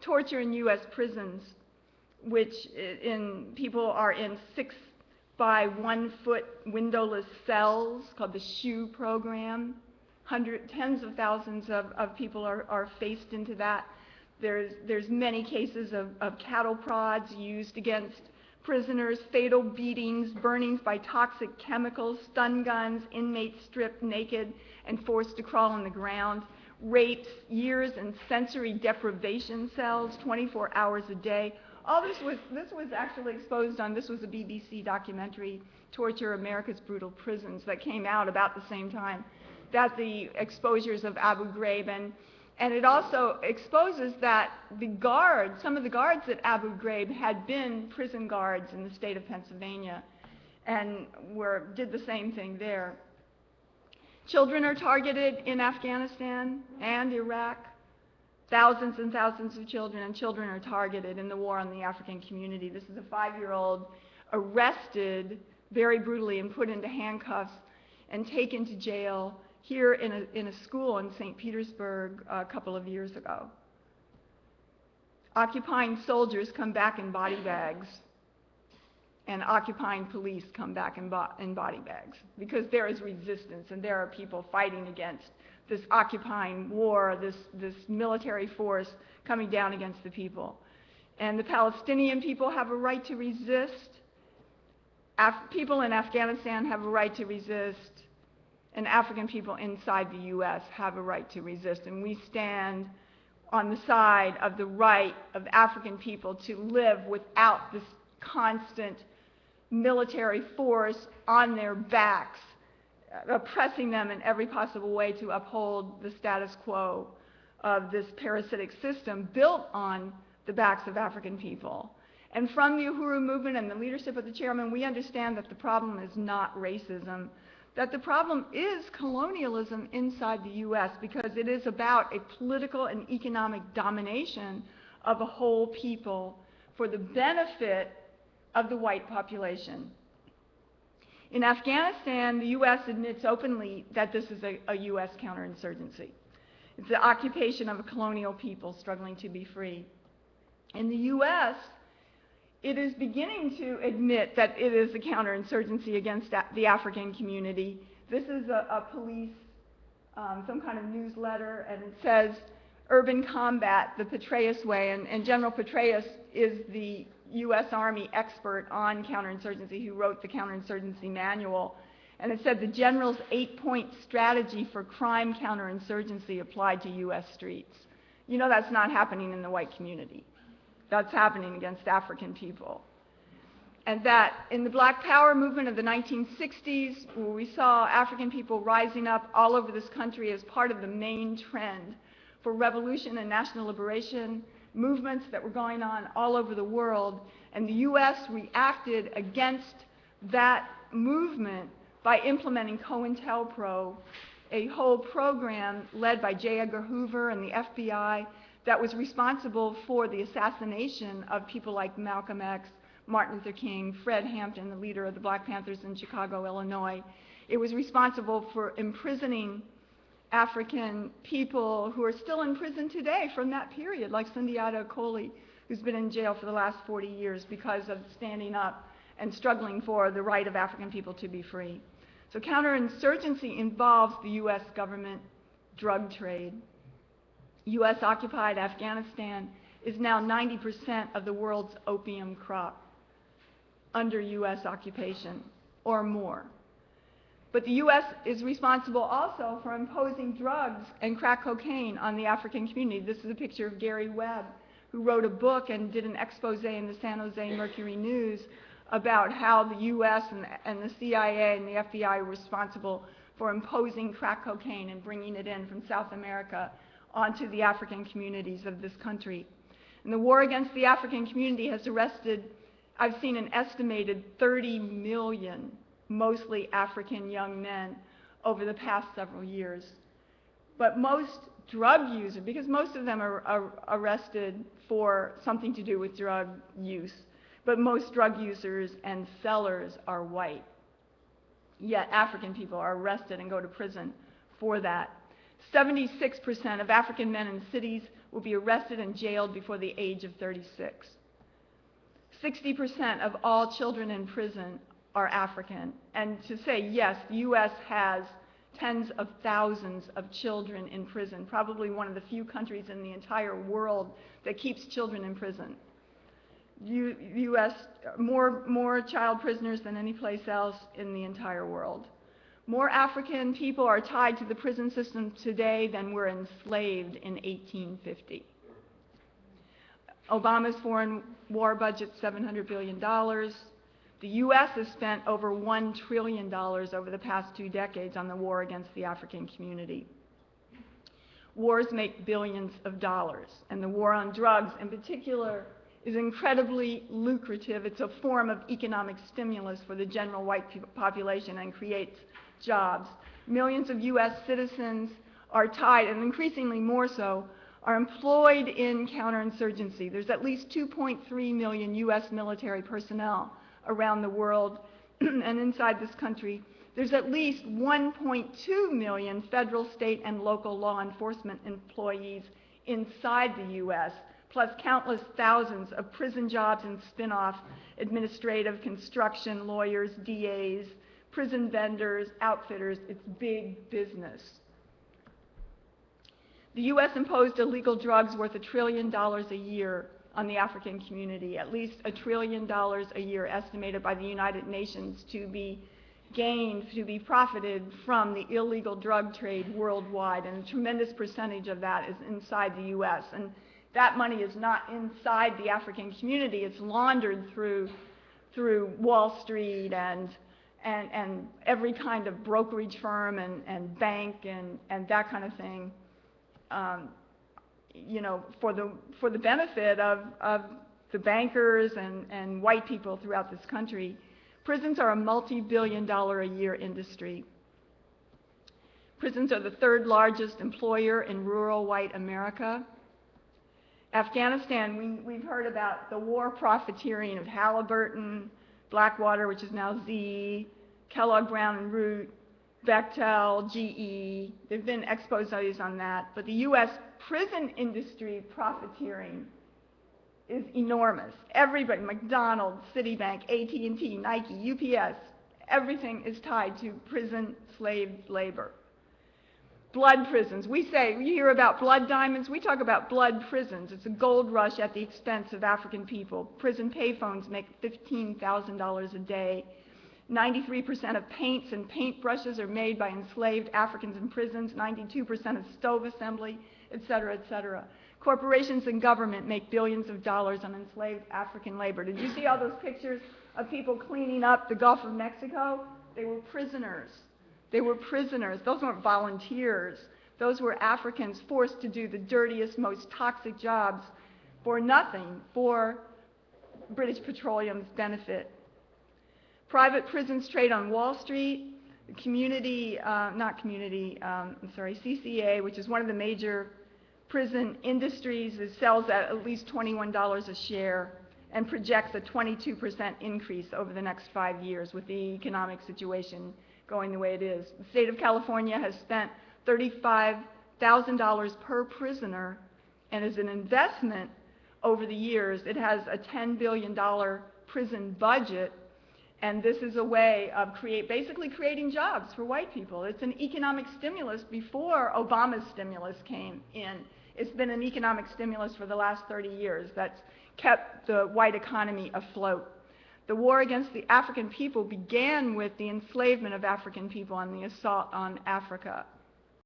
torture in U.S. prisons, which people are in 6 by 1 foot windowless cells called the SHU program. Tens of thousands of people are faced into that. There's many cases of cattle prods used against prisoners, fatal beatings, burnings by toxic chemicals, stun guns, inmates stripped naked and forced to crawl on the ground, rapes, years in sensory deprivation cells, 24 hours a day. All this was actually exposed on, this was a BBC documentary, Torture: America's Brutal Prisons, that came out about the same time that the exposures of Abu Ghraib, and it also exposes that the guards, some of the guards at Abu Ghraib had been prison guards in the state of Pennsylvania and did the same thing there. Children are targeted in Afghanistan and Iraq. Thousands and thousands of children are targeted in the war on the African community. This is a 5-year-old arrested very brutally and put into handcuffs and taken to jail here in a school in St. Petersburg a couple of years ago. Occupying soldiers come back in body bags, and occupying police come back in body bags, because there is resistance and there are people fighting against this occupying war, this military force coming down against the people. And the Palestinian people have a right to resist. People in Afghanistan have a right to resist. And African people inside the U.S. have a right to resist. And we stand on the side of the right of African people to live without this constant military force on their backs, oppressing them in every possible way to uphold the status quo of this parasitic system built on the backs of African people. And from the Uhuru movement and the leadership of the chairman, we understand that the problem is not racism, that the problem is colonialism inside the U.S., because it is about a political and economic domination of a whole people for the benefit of the white population. In Afghanistan, the U.S. admits openly that this is a U.S. counterinsurgency. It's the occupation of a colonial people struggling to be free. In the U.S., it is beginning to admit that it is a counterinsurgency against the African community. This is a police, some kind of newsletter, and it says, Urban Combat, the Petraeus Way, and General Petraeus is the U.S. Army expert on counterinsurgency who wrote the counterinsurgency manual. And it said the general's 8-point strategy for crime counterinsurgency applied to U.S. streets. You know that's not happening in the white community. That's happening against African people. And that in the Black Power movement of the 1960s, where we saw African people rising up all over this country as part of the main trend for revolution and national liberation movements that were going on all over the world, and the U.S. reacted against that movement by implementing COINTELPRO, a whole program led by J. Edgar Hoover and the FBI that was responsible for the assassination of people like Malcolm X, Martin Luther King, Fred Hampton, the leader of the Black Panthers in Chicago, Illinois. It was responsible for imprisoning African people who are still in prison today from that period, like Sundiata Acoli, who's been in jail for the last 40 years because of standing up and struggling for the right of African people to be free. So counterinsurgency involves the U.S. government drug trade. U.S.-occupied Afghanistan is now 90% of the world's opium crop under U.S. occupation or more. But the U.S. is responsible also for imposing drugs and crack cocaine on the African community. This is a picture of Gary Webb, who wrote a book and did an expose in the San Jose Mercury News about how the U.S. and the CIA and the FBI were responsible for imposing crack cocaine and bringing it in from South America onto the African communities of this country. And the war against the African community has arrested, I've seen an estimated 30 million, mostly African young men over the past several years. But most drug users, because most of them are arrested for something to do with drug use, but most drug users and sellers are white. Yet African people are arrested and go to prison for that. 76% of African men in cities will be arrested and jailed before the age of 36. 60% of all children in prison are African. And to say, yes, the U.S. has tens of thousands of children in prison, probably one of the few countries in the entire world that keeps children in prison. U.S. more child prisoners than any place else in the entire world. More African people are tied to the prison system today than were enslaved in 1850. Obama's foreign war budget, $700 billion. The U.S. has spent over $1 trillion over the past 2 decades on the war against the African community. Wars make billions of dollars, and the war on drugs in particular is incredibly lucrative. It's a form of economic stimulus for the general white population and creates jobs. Millions of U.S. citizens are tied, and increasingly more so, are employed in counterinsurgency. There's at least 2.3 million U.S. military personnel around the world, and inside this country, there's at least 1.2 million federal, state, and local law enforcement employees inside the U.S., plus countless thousands of prison jobs and spin-off administrative, construction, lawyers, DAs, prison vendors, outfitters. It's big business. The U.S. imposed illegal drugs worth $1 trillion a year on the African community, at least $1 trillion a year estimated by the United Nations to be gained, to be profited from the illegal drug trade worldwide, and a tremendous percentage of that is inside the U.S. And that money is not inside the African community, it's laundered through Wall Street and every kind of brokerage firm and bank and that kind of thing. You know, for the benefit of the bankers and white people throughout this country. Prisons are a multi-billion-dollar a year industry. Prisons are the 3rd largest employer in rural white America. Afghanistan, we've heard about the war profiteering of Halliburton, Blackwater, which is now Z, Kellogg Brown and Root, Bechtel, GE. There have been exposés on that. But the U.S. prison industry profiteering is enormous. Everybody, McDonald's, Citibank, AT&T, Nike, UPS, everything is tied to prison slave labor. Blood prisons. We hear about blood diamonds, we talk about blood prisons. It's a gold rush at the expense of African people. Prison payphones make $15,000 a day. 93% of paints and paintbrushes are made by enslaved Africans in prisons, 92% of stove assembly, et cetera, et cetera. Corporations and government make billions of dollars on enslaved African labor. Did you see all those pictures of people cleaning up the Gulf of Mexico? They were prisoners. They were prisoners. Those weren't volunteers. Those were Africans forced to do the dirtiest, most toxic jobs for nothing, for British Petroleum's benefit. Private prisons trade on Wall Street. CCA, which is one of the major prison industries, it sells at least $21 a share and projects a 22% increase over the next 5 years with the economic situation going the way it is. The state of California has spent $35,000 per prisoner, and as an investment over the years, it has a $10 billion prison budget. And this is a way of basically creating jobs for white people. It's an economic stimulus before Obama's stimulus came in. It's been an economic stimulus for the last 30 years that's kept the white economy afloat. The war against the African people began with the enslavement of African people and the assault on Africa.